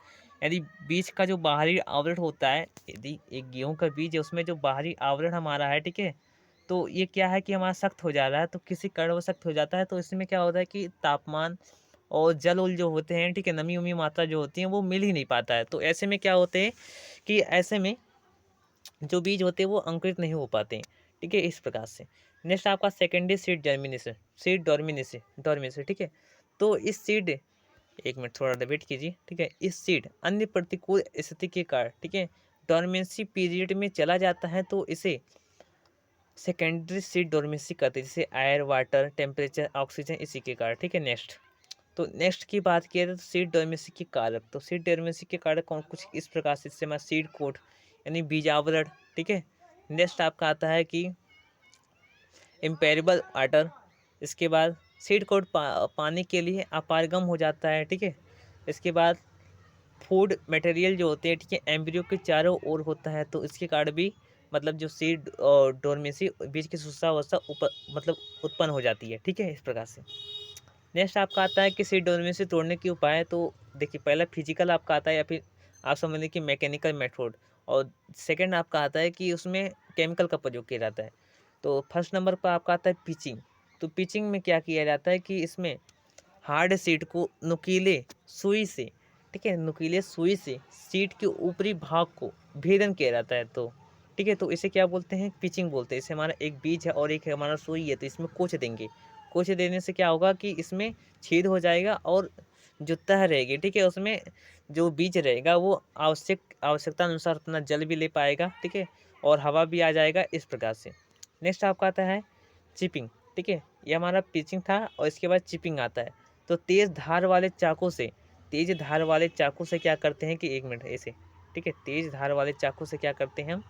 यदि बीज का जो बाहरी आवरण होता है, यदि एक गेहूं का बीज है उसमें जो बाहरी आवरण हमारा है, ठीक है, तो ये क्या है कि हमारा सख्त हो जा रहा है, तो किसी कारण वो सख्त हो जाता है, तो इसमें क्या होता है कि तापमान और जल उल जो होते हैं, ठीक है, नमी उमी मात्रा जो होती है वो मिल ही नहीं पाता है। तो ऐसे में क्या होते हैं कि ऐसे में जो बीज होते हैं वो अंकुरित नहीं हो पाते हैं, ठीक है, इस प्रकार से। नेक्स्ट आपका सेकेंडरी सीड जर्मिनेशन, सीड डोर्मिनेशन, डोर्मेंसी, ठीक है। तो इस सीड, एक मिनट थोड़ा वेट कीजिए, ठीक है, इस सीड अन्य प्रतिकूल स्थिति के कारण, ठीक है, डोर्मेंसी पीरियड में चला जाता है, तो इसे सेकेंडरी सीड डोर्मेंसी कहते हैं, जैसे एयर, वाटर, टेम्परेचर, ऑक्सीजन, इसी के कारण, ठीक है। नेक्स्ट, तो नेक्स्ट की बात किया जाए तो सीड डोर्मेंसी के कारक, तो सीड डोर्मेंसी के कारक कौन, कुछ इस प्रकार से, इससे हमारा सीड कोट यानी बीजावरण, ठीक है। नेक्स्ट आपका आता है कि इम्पेरेबल वाटर, इसके बाद सीड कोट पानी के लिए अपारगम हो जाता है, ठीक है। इसके बाद फूड मटेरियल जो होते हैं, ठीक है, एम्ब्रियो के चारों ओर होता है, तो इसके कारण भी मतलब जो सीड डोर्मेंसी बीज की सुसावस्था ऊपर मतलब उत्पन्न हो जाती है, ठीक है, इस प्रकार से। नेक्स्ट आपका आता है कि सीड डोर्मेंसी तोड़ने के उपाय, तो देखिए पहला फिजिकल आपका आता है, या फिर आप समझ लीजिए कि मैकेनिकल मेथड, और सेकंड आपका आता है कि उसमें केमिकल का प्रयोग किया जाता है। तो फर्स्ट नंबर पर आपका आता है पिचिंग। तो पिचिंग में क्या किया जाता है कि इसमें हार्ड सीट को नुकीले सुई से, ठीक है, नुकीले सुई से सीट के ऊपरी भाग को भेदन किया जाता है, तो ठीक है, तो इसे क्या बोलते हैं, पिचिंग बोलते हैं। इसे हमारा एक बीज है और एक हमारा सुई है, तो इसमें कोच देंगे। कोच देने से क्या होगा कि इसमें छेद हो जाएगा, और जो तह रहेगी, ठीक है, उसमें जो बीज रहेगा वो आवश्यकता अनुसार अपना जल भी ले पाएगा, ठीक है, और हवा भी आ जाएगा, इस प्रकार से। नेक्स्ट आपका आता है चिपिंग, ठीक है, ये हमारा पिचिंग था, और इसके बाद चिपिंग आता है। तो तेज धार वाले चाकू से क्या करते हैं कि, एक मिनट ऐसे, ठीक है, तेज धार वाले चाकू से क्या करते हैं हम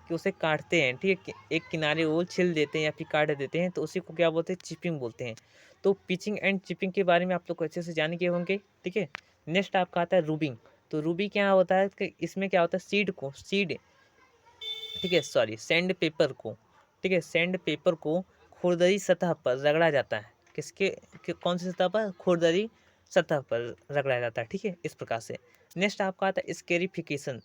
कि उसे काटते हैं, ठीक है, एक किनारे वो छिल देते हैं या फिर काट देते हैं, तो उसी को क्या बोलते हैं, चिपिंग बोलते हैं। तो पिचिंग एंड चिपिंग के बारे में आप लोग अच्छे से जान गए होंगे, ठीक है। नेक्स्ट आपका आता है रूबिंग। तो रूबी क्या होता है कि इसमें क्या होता है, सीड, ठीक है, सॉरी सैंड पेपर को, ठीक है, सैंड पेपर को खुरदरी सतह पर रगड़ा जाता है, कौन सी सतह पर, खुरदरी सतह पर रगड़ा जाता है, ठीक है, इस प्रकार से। नेक्स्ट आपका आता है स्केरिफिकेशन।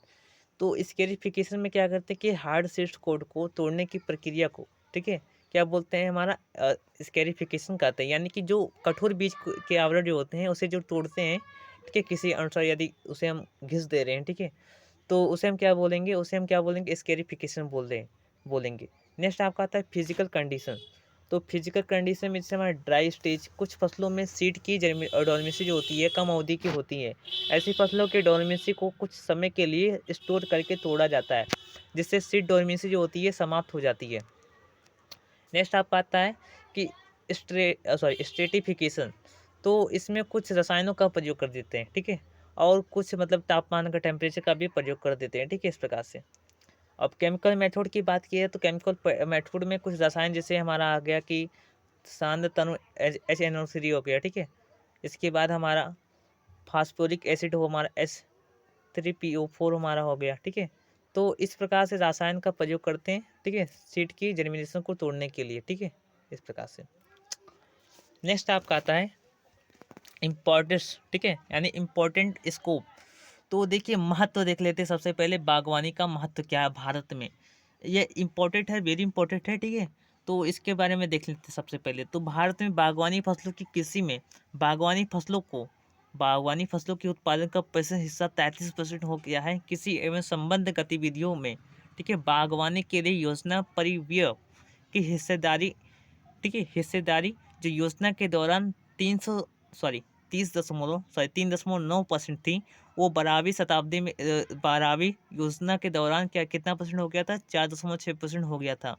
तो स्केरिफिकेशन में क्या करते हैं कि हार्ड सीड कोड को तोड़ने की प्रक्रिया को, ठीक है, क्या बोलते हैं, हमारा स्केरिफिकेशन कहते हैं, यानी कि जो कठोर बीज के आवरण जो होते हैं उसे जो तोड़ते हैं, ठीक है, किसी अनुसार यदि उसे हम घिस दे रहे हैं, ठीक है, तो उसे हम क्या बोलेंगे, स्केरिफिकेशन बोलेंगे। नेक्स्ट आपका आता है फिजिकल कंडीशन। तो फिजिकल कंडीशन में जैसे हमारा ड्राई स्टेज, कुछ फसलों में सीड की डोर्मेंसी जो होती है कम अवधि की होती है। ऐसी फसलों के डोर्मेंसी को कुछ समय के लिए स्टोर करके तोड़ा जाता है, जिससे सीड डोर्मेंसी जो होती है समाप्त हो जाती है। नेक्स्ट आपका आता है कि स्ट्रेटिफिकेशन, तो इसमें कुछ रसायनों का प्रयोग कर देते हैं, ठीक है, और कुछ मतलब तापमान का, टेम्परेचर का भी प्रयोग कर देते हैं, ठीक है, इस प्रकार से। अब केमिकल मेथड की बात की है तो केमिकल मेथड में कुछ रसायन जैसे हमारा आ गया कि सांद्र तनु HNO3 हो गया, ठीक है। इसके बाद हमारा फास्फोरिक एसिड हो, हमारा H3PO4 हमारा हो गया, ठीक है। तो इस प्रकार से रसायन का प्रयोग करते हैं, ठीक है, सीड की जर्मिनेशन को तोड़ने के लिए, ठीक है, इस प्रकार से। नेक्स्ट आपका आता है इम्पोर्टेंस, ठीक है, यानी इम्पोर्टेंट स्कोप। तो देखिए महत्व देख लेते हैं सबसे पहले, बागवानी का महत्व क्या है भारत में। ये इम्पोर्टेंट है, वेरी इंपॉर्टेंट है, ठीक है। तो इसके बारे में देख लेते हैं सबसे पहले। तो भारत में बागवानी फसलों की कृषि में बागवानी फसलों के उत्पादन का प्रतिशत हिस्सा 33% हो गया है कृषि एवं संबद्ध गतिविधियों में, ठीक है। बागवानी के लिए योजना परिव्यय की हिस्सेदारी, ठीक है, हिस्सेदारी जो योजना के दौरान 3.9% थी, वो 12वीं योजना के दौरान क्या कितना परसेंट हो गया था, 4.6% हो गया था।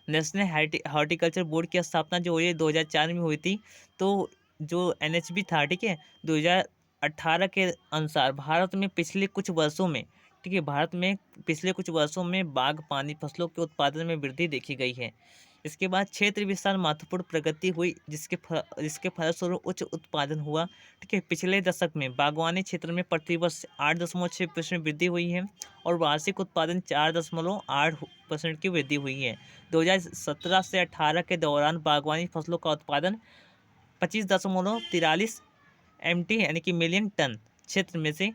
नेशनल हॉर्टिकल्चर बोर्ड की स्थापना जो हुई 2004 में हुई थी। तो जो NHB था, ठीक है, 2018 के अनुसार भारत में पिछले कुछ वर्षों में, ठीक है, बागवानी फसलों के उत्पादन में वृद्धि देखी गई है। इसके बाद क्षेत्र विस्तार महत्वपूर्ण प्रगति हुई, जिसके फलस्वरूप उच्च उत्पादन हुआ, ठीक है। पिछले दशक में बागवानी क्षेत्र में प्रतिवर्ष 8.6% वृद्धि हुई है और वार्षिक उत्पादन 4.8% की वृद्धि हुई है। 2017 से 18 के दौरान बागवानी फसलों का उत्पादन 25.43 MT यानी कि मिलियन टन क्षेत्र में से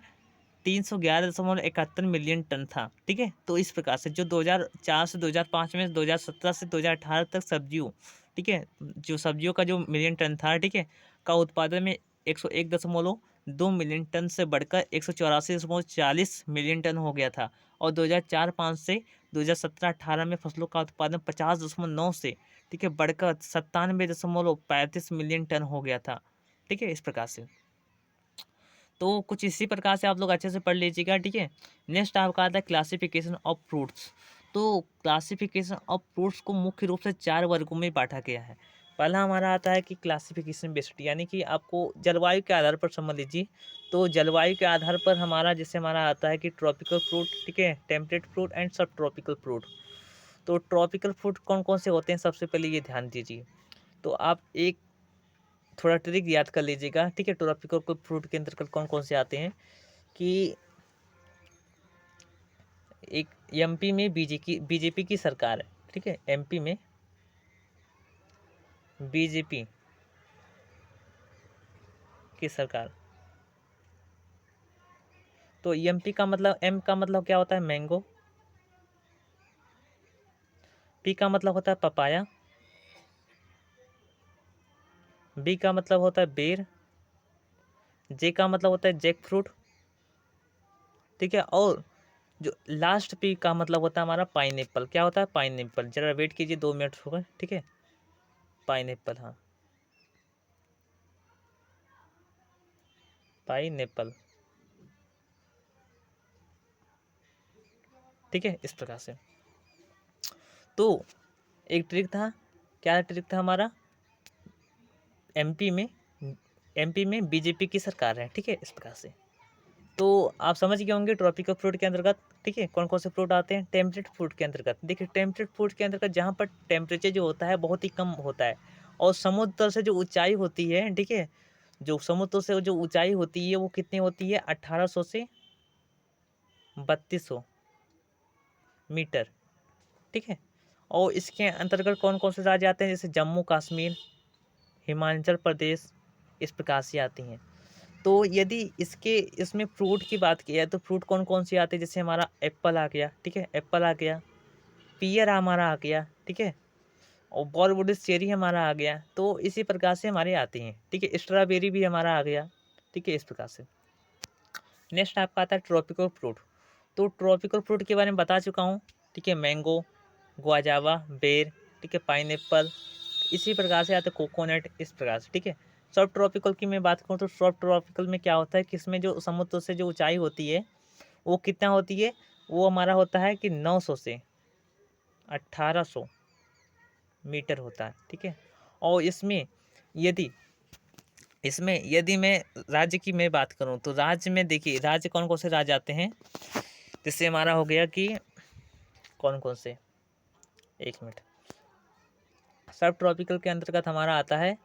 311.71 मिलियन टन था, ठीक है। तो इस प्रकार से जो 2004 से 2005 में, 2017 से 2018 तक सब्जियों, ठीक है, जो सब्जियों का जो मिलियन टन था, ठीक है, का उत्पादन में 101.2 मिलियन टन से बढ़कर 184.40 मिलियन टन हो गया था। और 2004-05 से 2017-18 में फसलों का उत्पादन 50.9 से, ठीक है, बढ़कर 97.35 मिलियन टन हो गया था, ठीक है, इस प्रकार से। तो कुछ इसी प्रकार से आप लोग अच्छे से पढ़ लीजिएगा, ठीक है। नेक्स्ट आपका आता है क्लासिफिकेशन ऑफ फ्रूट्स। तो क्लासिफिकेशन ऑफ फ्रूट्स को मुख्य रूप से 4 वर्गों में बांटा गया है। पहला हमारा आता है कि क्लासिफिकेशन बेस्ड, यानी कि आपको जलवायु के आधार पर समझ लीजिए। तो जलवायु के आधार पर हमारा जैसे हमारा आता है कि ट्रॉपिकल फ्रूट, ठीक है, टेम्परेट फ्रूट एंड सब ट्रॉपिकल फ्रूट। तो ट्रॉपिकल फ्रूट कौन कौन से होते हैं, सबसे पहले ये ध्यान दीजिए। तो आप एक थोड़ा ट्रिक याद कर लीजिएगा, ठीक है। ट्रॉपिकल फ्रूट के अंतर्गत कौन कौन से आते हैं कि एक MP में बीजेपी की सरकार है, ठीक है, MP में बीजेपी की सरकार। तो MP का मतलब, M का मतलब क्या होता है, मैंगो। P का मतलब होता है पपाया। B का मतलब होता है बेर। J का मतलब होता है जैक फ्रूट, ठीक है। और जो लास्ट P का मतलब होता है हमारा पाइनएप्पल। क्या होता है, पाइनएप्पल। जरा वेट कीजिए 2 मिनट होगा, ठीक है। पाइनएप्पल, हाँ, पाइनएप्पल, ठीक है, इस प्रकार से। तो एक ट्रिक था, क्या ट्रिक था हमारा, MP में बीजेपी की सरकार है, ठीक है, इस प्रकार से। तो आप समझ गए होंगे ट्रॉपिकल फ्रूट के अंतर्गत, ठीक है, कौन कौन से फ्रूट आते हैं। टेम्परेट फ्रूट के अंतर्गत देखिए, टेम्परेट फ्रूट के अंतर्गत जहाँ पर टेम्परेचर जो होता है बहुत ही कम होता है और समुद्र तल से जो ऊंचाई होती है, ठीक है, जो समुद्र तल से जो ऊंचाई होती है वो कितनी होती है, 1800 से 3200 मीटर, ठीक है। और इसके अंतर्गत कौन कौन से राज्य आते हैं, जैसे जम्मू कश्मीर, हिमाचल प्रदेश, इस प्रकार से आती हैं। तो यदि इसमें फ्रूट की बात की जाए तो फ्रूट कौन कौन से आते हैं, जैसे हमारा एप्पल आ गया, ठीक है, एप्पल आ गया, पियर हमारा आ गया, ठीक है, और बॉलवुड चेरी हमारा आ गया। तो इसी प्रकार से हमारे आते हैं, ठीक है। स्ट्रॉबेरी भी हमारा आ गया, ठीक है, इस प्रकार से। नेक्स्ट आपका आता है ट्रॉपिकल फ्रूट। तो ट्रॉपिकल फ्रूट के बारे में बता चुका हूँ, ठीक है, मैंगो, गुआजावा, बेर, ठीक है, पाइनएप्पल, इसी प्रकार से आते हैं कोकोनट, इस प्रकार से, ठीक है। सब ट्रॉपिकल की मैं बात करूँ तो सब ट्रॉपिकल में क्या होता है कि इसमें जो समुद्र से जो ऊंचाई होती है वो कितना होती है, वो हमारा होता है कि 900 से 1800 मीटर होता है, ठीक है। और यदि यदि मैं राज्य की मैं बात करूं तो राज्य में देखिए राज्य कौन कौन से राज्य आते हैं। जैसे हमारा हो गया कि कौन कौन से, एक मिनट, सब ट्रॉपिकल के अंतर्गत हमारा आता है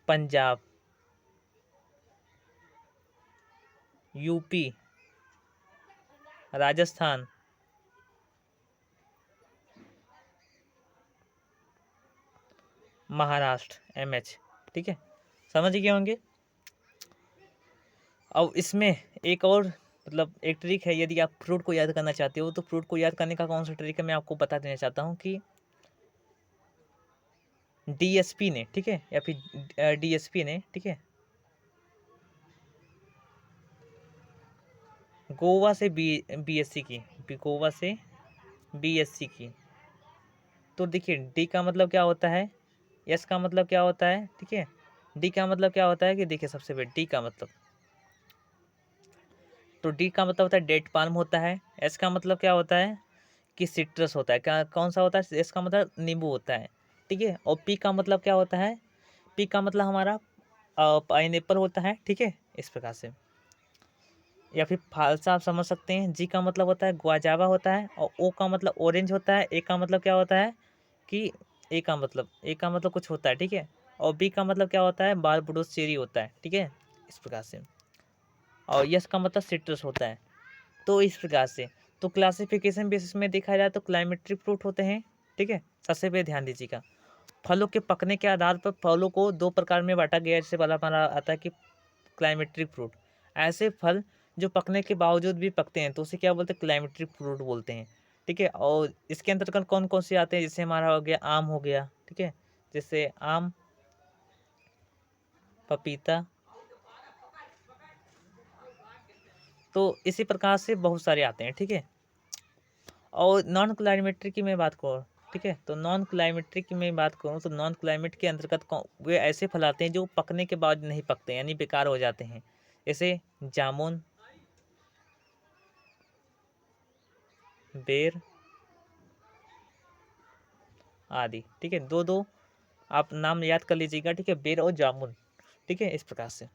पंजाब, यूपी, राजस्थान, महाराष्ट्र, एमएच, ठीक है, समझ गए होंगे। अब इसमें एक और मतलब एक ट्रिक है, यदि आप फ्रूट को याद करना चाहते हो तो फ्रूट को याद करने का कौन सा ट्रिक है मैं आपको बता देना चाहता हूँ कि डीएसपी ने, ठीक है, या फिर डीएसपी ने, ठीक है, गोवा से बीएससी की, गोवा से बीएससी की, तो देखिए डी का मतलब क्या होता है, एस का मतलब क्या होता है, ठीक है, डी का मतलब क्या होता है कि देखिए सबसे पहले डी का मतलब, तो डी का मतलब होता है डेट पाल्म होता है। एस का मतलब क्या होता है कि सिट्रस होता है, क्या कौन सा होता है, एस का मतलब नींबू होता है, ठीक है। और पी का मतलब क्या होता है, पी का मतलब हमारा पाइनएप्पल होता है, ठीक है, इस प्रकार से। या फिर फालसा आप समझ सकते हैं। जी का मतलब होता है ग्वाजावा होता है, और ओ का मतलब ऑरेंज होता है। ए का मतलब क्या होता है कि ए का मतलब कुछ होता है, ठीक है। और बी का मतलब क्या होता है बारबडोस चेरी होता है, ठीक है, इस प्रकार से। और यस का मतलब सिट्रस होता है। तो इस प्रकार से तो क्लासिफिकेशन बेसिस में देखा जाए तो क्लाइमेट्रिक फ्रूट होते हैं, ठीक है। सबसे पहले ध्यान दीजिएगा, फलों के पकने के आधार पर फलों को दो प्रकार में बांटा गया है। जैसे पहला हमारा आता है कि क्लाइमेट्रिक फ्रूट, ऐसे फल जो पकने के बावजूद भी पकते हैं तो उसे क्या बोलते हैं, क्लाइमेट्रिक फ्रूट बोलते हैं, ठीक है। और इसके अंतर्गत कौन कौन से आते हैं, जैसे हमारा हो गया आम हो गया, ठीक है, जैसे आम, पपीता, तो इसी प्रकार से बहुत सारे आते हैं, ठीक है। और नॉन क्लाइमेट्रिक की मैं बात करूँ, ठीक है, तो नॉन क्लाइमेट्रिक की मैं बात करूँ तो नॉन क्लाइमेट के अंतर्गत वे ऐसे फल आते हैं जो पकने के बाद नहीं पकते यानी बेकार हो जाते हैं, जैसे जामुन, बेर आदि, ठीक है। दो दो आप नाम याद कर लीजिएगा, ठीक है, बेर और जामुन, ठीक है, इस प्रकार से।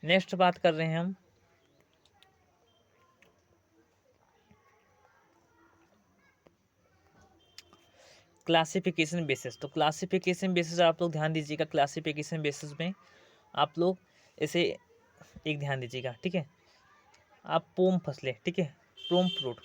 नेक्स्ट बात कर रहे हैं हम क्लासिफिकेशन बेसिस। तो क्लासिफिकेशन बेसिस आप लोग ध्यान दीजिएगा, क्लासिफिकेशन बेसिस में आप लोग ऐसे एक ध्यान दीजिएगा, ठीक है। आप पोम फसलें, ठीक है, प्रोम फ्रूट,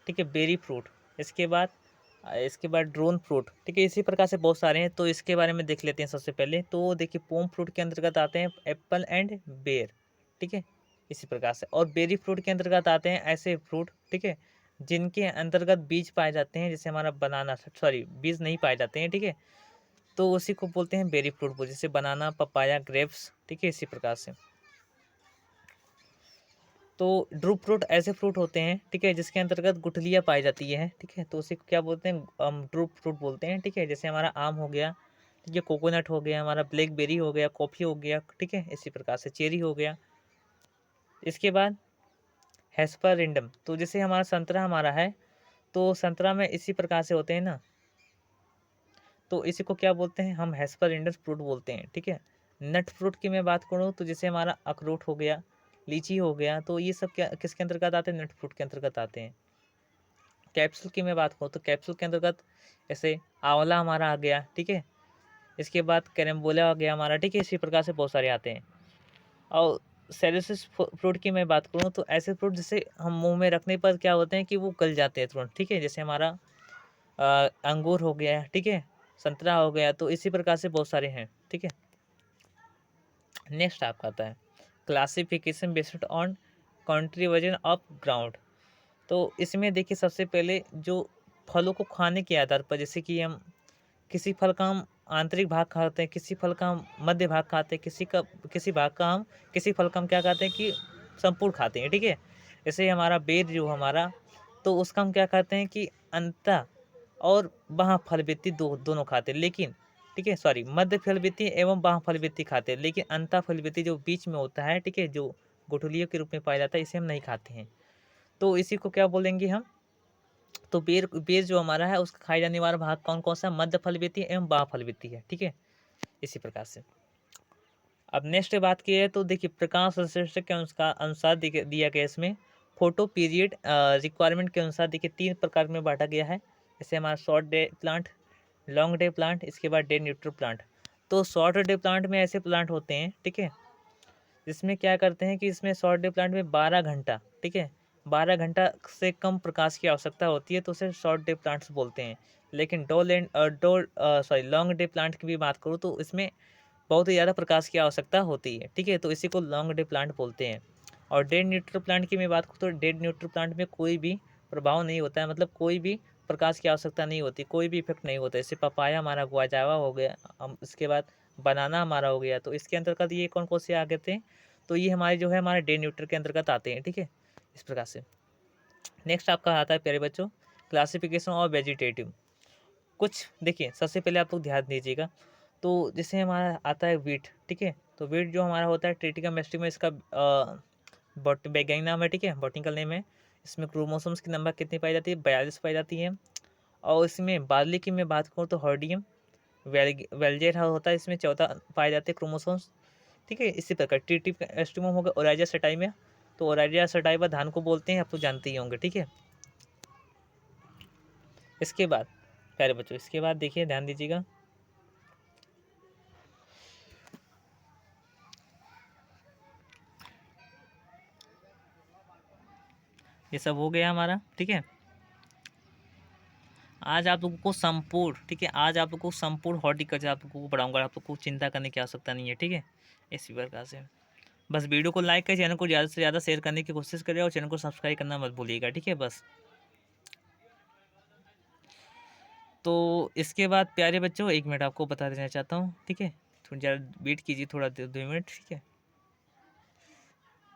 ठीक है, बेरी फ्रूट, इसके बाद ड्रोन फ्रूट, ठीक है, इसी प्रकार से बहुत सारे हैं। तो इसके बारे में देख लेते हैं। सबसे पहले तो देखिए पोम फ्रूट के अंतर्गत आते हैं एप्पल एंड बेर, ठीक है, इसी प्रकार से। और बेरी फ्रूट के अंतर्गत आते हैं ऐसे फ्रूट, ठीक है, जिनके अंतर्गत बीज पाए जाते हैं, जैसे हमारा बनाना, सॉरी बीज नहीं पाए जाते हैं, ठीक है, तो उसी को बोलते हैं बेरी फ्रूट, जैसे बनाना, पपाया, ग्रेप्स, ठीक है, इसी प्रकार से। तो ड्रूप फ्रूट ऐसे फ्रूट होते हैं, ठीक है, जिसके अंतर्गत गुठलियाँ पाई जाती है, ठीक है, तो उसे क्या बोलते हैं, ड्रूप फ्रूट बोलते हैं, ठीक है। जैसे हमारा आम हो गया, ठीक है, कोकोनट हो गया, हमारा ब्लैकबेरी हो गया, कॉफ़ी हो गया, ठीक है, इसी प्रकार से चेरी हो गया। इसके बाद हेस्पररिंडम, तो जैसे हमारा संतरा हमारा है, तो संतरा में इसी प्रकार से होते हैं ना, तो इसी को क्या बोलते हैं हम, हेस्पररिंडम फ्रूट बोलते हैं, ठीक है। नट फ्रूट की मैं बात करूँ तो जैसे हमारा अखरोट हो गया, लीची हो गया, तो ये सब क्या किसके अंतर्गत आते हैं, नट फ्रूट के अंतर्गत आते हैं। कैप्सूल की मैं बात करूँ तो कैप्सूल के अंतर्गत ऐसे आंवला हमारा आ गया, ठीक है, इसके बाद कैरम्बोला आ गया हमारा, ठीक है, इसी प्रकार से बहुत सारे आते हैं। और सेरेसिस फ्रूट की मैं बात करूँ तो ऐसे फ्रूट जिसे हम मुंह में रखने पर क्या होते हैं कि वो गल जाते हैं तुरंत, ठीक है, जैसे हमारा अंगूर हो गया, ठीक है, संतरा हो गया, तो इसी प्रकार से बहुत सारे हैं, ठीक है। नेक्स्ट आपका आता है क्लासिफिकेशन बेस्ड ऑन कंट्री वजन ऑफ ग्राउंड। तो इसमें देखिए सबसे पहले जो फलों को खाने के आधार पर, जैसे कि हम किसी फल का हम आंतरिक भाग खाते हैं, किसी फल का हम मध्य भाग खाते हैं, किसी भाग का हम किसी फल का हम क्या खाते हैं कि संपूर्ण खाते हैं, ठीक है। जैसे हमारा बेर जो हमारा, तो उसका हम क्या खाते हैं कि अंतः और बाह्य फलवृत्ति दोनों खाते हैं, लेकिन ठीक है, सॉरी, मध्य फलवृत्ति एवं बाह्य फलवृत्ति खाते हैं, लेकिन अंतः फलवृत्ति जो बीच में होता है, ठीक है, जो गुठलियों के रूप में पाया जाता है, इसे हम नहीं खाते हैं। तो इसी को क्या बोलेंगे हम, तो बेर बेर जो हमारा है उसका खाए जाने वाला भाग कौन कौन सा, मध्य फल वित्तीय एवं बाह्य फल वित्तीय है। ठीक है, इसी प्रकार से अब नेक्स्ट बात की है तो देखिए प्रकाश संश्लेषण के अनुसार दिया गया इसमें फोटो पीरियड रिक्वायरमेंट के अनुसार देखिए 3 प्रकार में बांटा गया है। जैसे हमारा short day plant, long day plant, इसके बाद डे न्यूट्रल प्लांट। तो शॉर्ट डे प्लांट में ऐसे प्लांट होते हैं, ठीक है, जिसमें क्या करते हैं कि इसमें शॉर्ट डे प्लांट में 12 घंटा, ठीक है, 12 घंटा से कम प्रकाश की आवश्यकता होती है तो उसे शॉर्ट डे प्लांट्स बोलते हैं। लेकिन लॉन्ग डे प्लांट की भी बात करूँ तो इसमें बहुत ही ज़्यादा प्रकाश की आवश्यकता होती है। ठीक है, तो इसी को लॉन्ग डे प्लांट बोलते हैं। और डेड न्यूट्रल प्लांट की मैं बात करूँ तो डेड न्यूट्रल प्लांट में कोई भी प्रभाव नहीं होता है, मतलब कोई भी प्रकाश की आवश्यकता नहीं होती, कोई भी इफेक्ट नहीं होता। जैसे पपाया हमारा गुआजावा हो गया, हम इसके बाद बनाना हमारा हो गया, तो इसके अंतर्गत ये कौन कौन से आ गए थे, तो ये हमारे जो है हमारे डे न्यूट्रल के अंतर्गत आते हैं। ठीक है, इस प्रकार से नेक्स्ट आपका आता है प्यारे बच्चों क्लासिफिकेशन और वेजिटेटिव। कुछ देखिए सबसे पहले आप लोग ध्यान दीजिएगा, तो जैसे हमारा आता है वीट, ठीक है, तो वीट जो हमारा होता है ट्रिटिकम एस्टिकम, इसका वैज्ञानिक नाम है, ठीक है, बॉटनिकल नेम है। इसमें क्रोमोसोम्स की नंबर कितनी पाई जाती है, 42 पाई जाती है। और इसमें बार्ली की मैं बात करूँ तो हर्डियम वेलजेट होता है, इसमें 14 पाए जाते हैं क्रोमोसोम्स। ठीक है, इसी प्रकार ट्रिटिक एस्टिमम होगा ओराइजा सटाइवा, तो ओराइजा सटाइवा धान को बोलते हैं, आप तो जानते ही होंगे। ठीक है, इसके बाद प्यारे बच्चों, इसके बाद देखिए ध्यान दीजिएगा, ये सब हो गया हमारा। ठीक है, आज आप लोगों को संपूर्ण, ठीक है, आज आप लोगों को संपूर्ण हॉर्टिकल्चर आप लोगों को पढ़ाऊंगा, आप लोग को चिंता करने की आवश्यकता नहीं है। ठीक है, इसी प्रकार से बस वीडियो को लाइक करें, चैनल को ज़्यादा से ज़्यादा शेयर करने की कोशिश करें और चैनल को सब्सक्राइब करना मत भूलिएगा। ठीक है, बस तो इसके बाद प्यारे बच्चों 1 मिनट आपको बता देना चाहता हूँ। ठीक है, थोड़ी ज़्यादा वेट कीजिए, थोड़ा 2 मिनट। ठीक है,